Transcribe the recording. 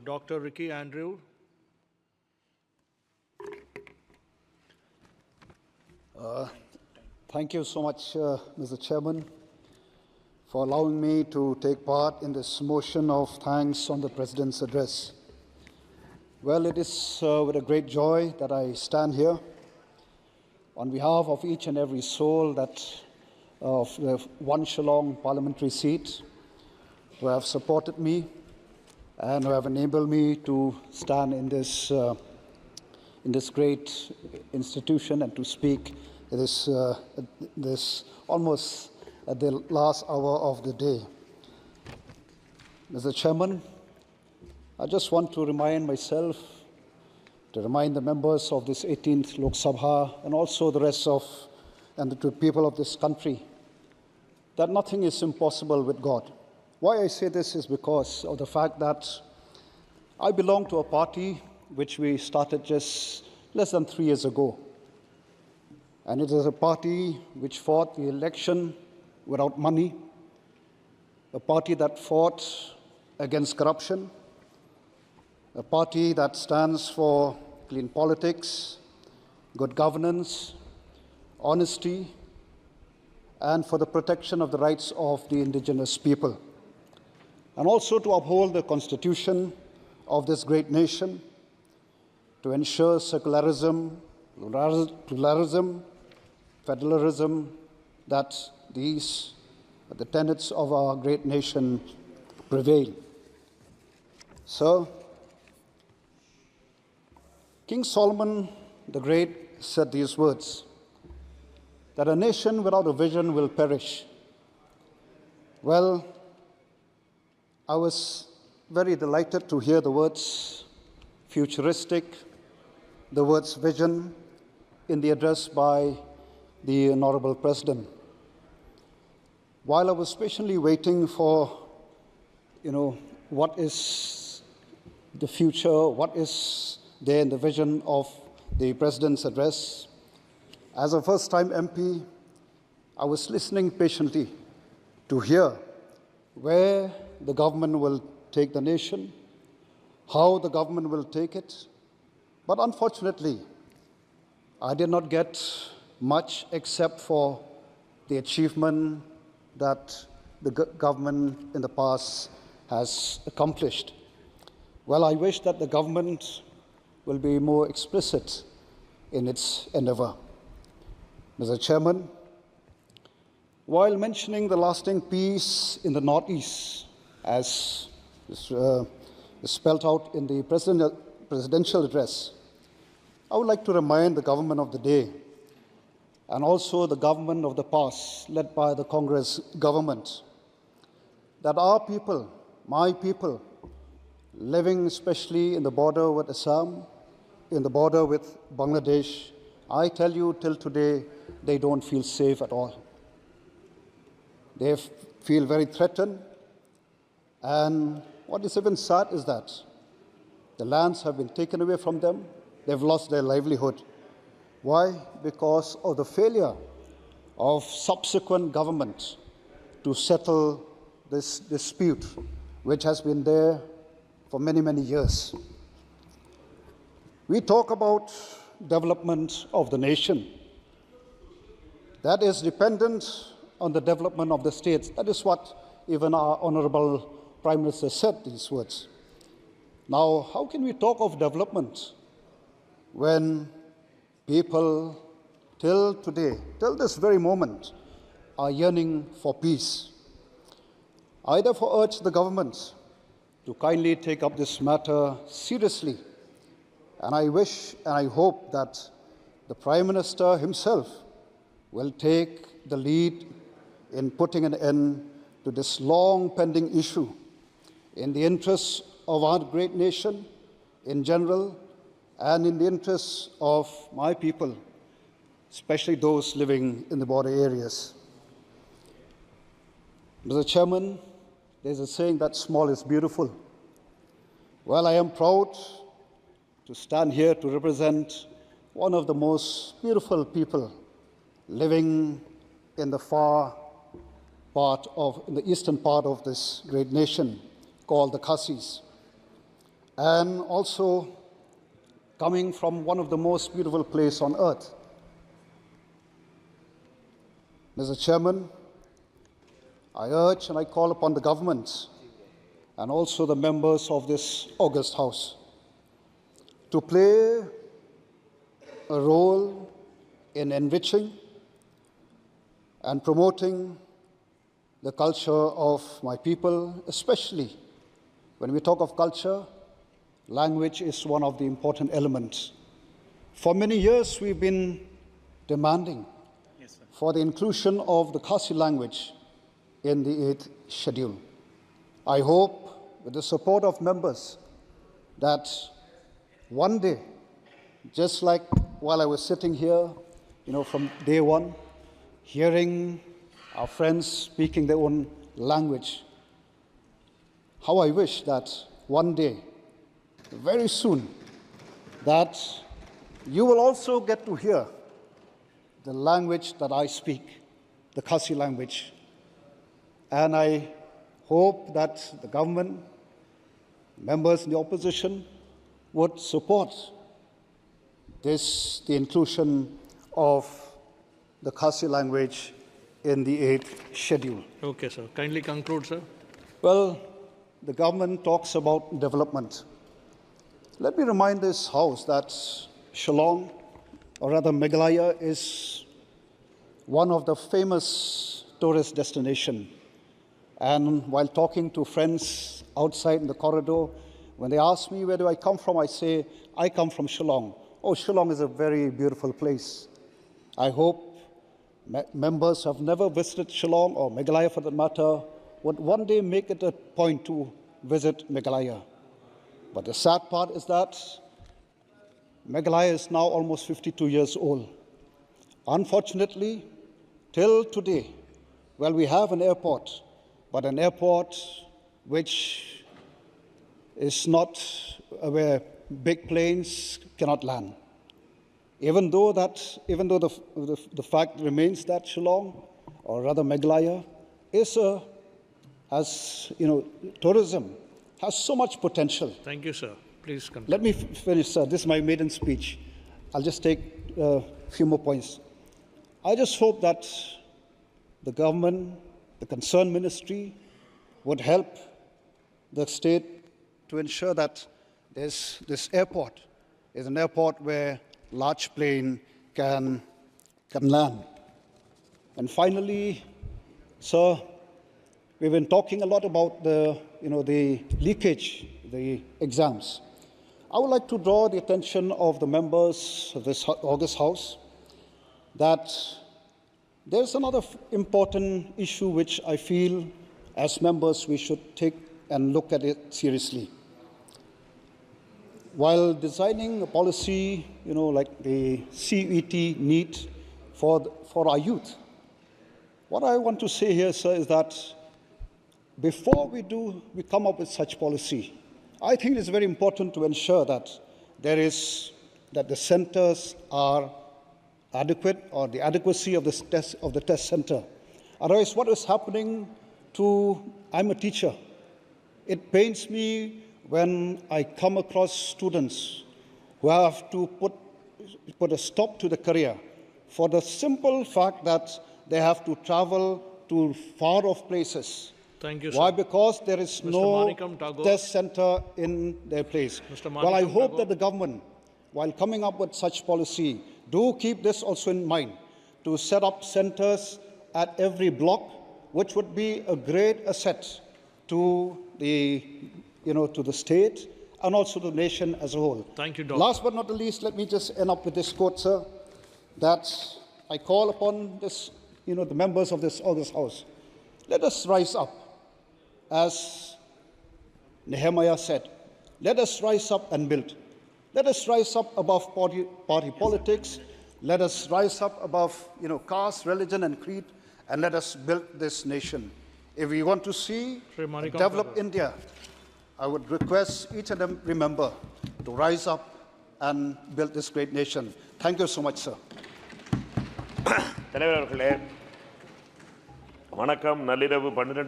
Dr. Ricky Andrew. Thank you so much, Mr. Chairman, for allowing me to take part in this motion of thanks on the President's address. Well, it is with a great joy that I stand here on behalf of each and every soul that of the One Shillong parliamentary seat who have supported me and who have enabled me to stand in this great institution and to speak this almost at the last hour of the day. Mr. Chairman, I just want to remind myself, to remind the members of this 18th Lok Sabha and also the rest of and the people of this country that nothing is impossible with God. Why I say this is because of the fact that I belong to a party which we started just less than 3 years ago. And it is a party which fought the election without money, a party that fought against corruption, a party that stands for clean politics, good governance, honesty, and for the protection of the rights of the indigenous people, and also to uphold the constitution of this great nation, to ensure secularism, pluralism, federalism, that these, the tenets of our great nation prevail. So, King Solomon the Great said these words, that a nation without a vision will perish. Well, I was very delighted to hear the words futuristic, the words vision in the address by the Honorable President. While I was patiently waiting for, what is the future, what is there in the vision of the President's address, as a first-time MP, I was listening patiently to hear where the government will take the nation, how the government will take it. But unfortunately, I did not get much except for the achievement that the government in the past has accomplished. Well, I wish that the government will be more explicit in its endeavor. Mr. Chairman, while mentioning the lasting peace in the Northeast, as is spelled out in the presidential address, I would like to remind the government of the day and also the government of the past, led by the Congress government, that our people, my people, living especially in the border with Assam, in the border with Bangladesh, I tell you till today, they don't feel safe at all. They feel very threatened, and what is even sad is that the lands have been taken away from them, they've lost their livelihood. Why? Because of the failure of subsequent governments to settle this dispute, which has been there for many, many years. We talk about development of the nation. That is dependent on the development of the states. That is what even our Honorable Prime Minister said, these words. Now, how can we talk of development when people till today, till this very moment, are yearning for peace? I therefore urge the government to kindly take up this matter seriously. And I wish and I hope that the Prime Minister himself will take the lead in putting an end to this long pending issue in the interests of our great nation in general and in the interests of my people, especially those living in the border areas. Mr. Chairman, there's a saying that small is beautiful. Well, I am proud to stand here to represent one of the most beautiful people living in the in the eastern part of this great nation called the Khasis. and also coming from one of the most beautiful places on earth. Mr. Chairman, I urge and I call upon the government and also the members of this august House to play a role in enriching and promoting the culture of my people, especially when we talk of culture, language is one of the important elements. For many years, we've been demanding for the inclusion of the Khasi language in the 8th schedule. I hope, with the support of members, that one day, just like while I was sitting here, from day one, hearing our friends speaking their own language, how I wish that one day, very soon, that you will also get to hear the language that I speak, the Khasi language. And I hope that the government, members in the opposition, would support the inclusion of the Khasi language in the 8th schedule. Okay, sir. Kindly conclude, sir. Well, the government talks about development. Let me remind this House that Shillong, or rather Meghalaya, is one of the famous tourist destinations. And while talking to friends outside in the corridor, when they ask me where do I come from, I say, I come from Shillong. Oh, Shillong is a very beautiful place. I hope members who have never visited Shillong, or Meghalaya for that matter, would one day make it a point to visit Meghalaya. But the sad part is that Meghalaya is now almost 52 years old. Unfortunately, till today, well, we have an airport, but an airport which is not where big planes cannot land. Even though the fact remains that Shillong, or rather Meghalaya, tourism has so much potential. Thank you, sir. Please continue. Let me finish, sir. This is my maiden speech. I'll just take a few more points. I just hope that the government, the concerned ministry, would help the state to ensure that this airport is an airport where large plane can land. And finally, sir, we've been talking a lot about the leakage, the exams. I would like to draw the attention of the members of this august House that there's another important issue which I feel as members we should take and look at it seriously. While designing a policy, like the CET NEET for our youth, what I want to say here, sir, is that before we come up with such policy, I think it's very important to ensure that that the centers are adequate, or the adequacy of the test center. Otherwise, what is happening I'm a teacher. It pains me when I come across students who have to put a stop to the career for the simple fact that they have to travel to far-off places. Thank you, sir. Why? Because there is Mr. no Manikam Tagore. test center in their place. Mr. Well, I Manikam hope Tagore. that the government, while coming up with such policy, do keep this also in mind, to set up centers at every block, which would be a great asset to the state and also the nation as a whole. Thank you, Doctor. Last but not the least, let me just end up with this quote, sir, that I call upon the members of this august House. Let us rise up, as Nehemiah said. Let us rise up and build. Let us rise up above party politics. Let us rise up above caste, religion, and creed, and let us build this nation. If we want to see a developed India, I would request each and every member to rise up and build this great nation. Thank you so much, sir. தலைவர் அவர்களே, வணக்கம். நள்ளிரவு 12